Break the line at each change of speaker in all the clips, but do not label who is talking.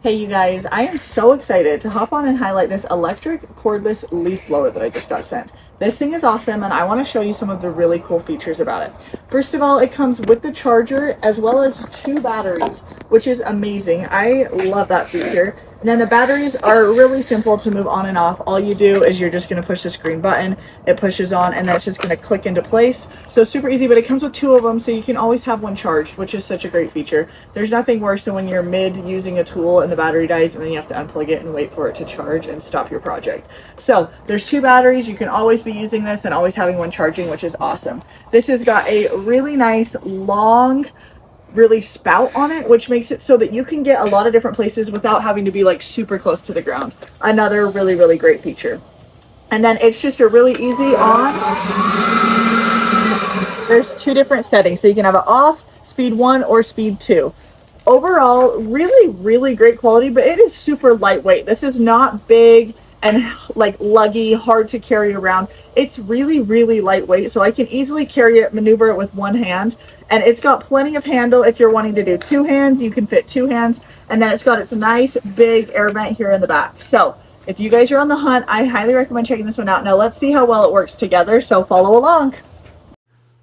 Hey you guys, I am so excited to hop on and highlight this electric cordless leaf blower that I just got sent. This thing is awesome and I want to show you some of the really cool features about it. First of all, it comes with the charger as well as two batteries, which is amazing. I love that feature. And then the batteries are really simple to move on and off. All you do is you're just going to push this green button, it pushes on, and then it's just going to click into place. So super easy, but it comes with two of them, so you can always have one charged, which is such a great feature. There's nothing worse than when you're mid using a tool and the battery dies, and then you have to unplug it and wait for it to charge and stop your project. So there's two batteries. You can always be using this and always having one charging, which is awesome. This has got a really nice long really spout on it, which makes it so that you can get a lot of different places without having to be like super close to the ground. Another really great feature. And then it's just a really easy on. There's two different settings, so you can have it off, speed 1 or speed 2. Overall, really great quality, but it is super lightweight. This is not big and like luggy, hard to carry around. It's really lightweight, so I can easily carry it, maneuver it with one hand, and it's got plenty of handle. If you're wanting to do two hands, you can fit two hands, and then it's got its nice big air vent here in the back. So if you guys are on the hunt, I highly recommend checking this one out. Now let's see how well it works together, so follow along.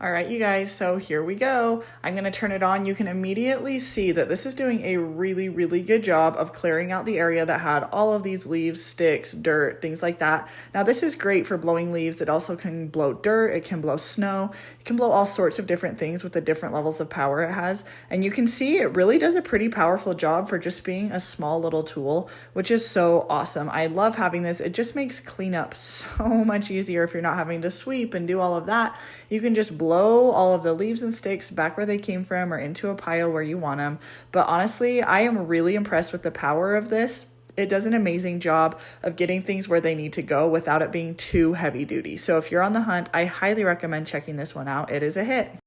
All right, you guys, so here we go. I'm gonna turn it on. You can immediately see that this is doing a really good job of clearing out the area that had all of these leaves, sticks, dirt, things like that. Now this is great for blowing leaves. It also can blow dirt, it can blow snow, it can blow all sorts of different things with the different levels of power it has. And you can see it really does a pretty powerful job for just being a small little tool, which is so awesome. I love having this. It just makes cleanup so much easier if you're not having to sweep and do all of that. You can just blow all of the leaves and sticks back where they came from or into a pile where you want them. But honestly, I am really impressed with the power of this. It does an amazing job of getting things where they need to go without it being too heavy duty. So if you're on the hunt, I highly recommend checking this one out. It is a hit.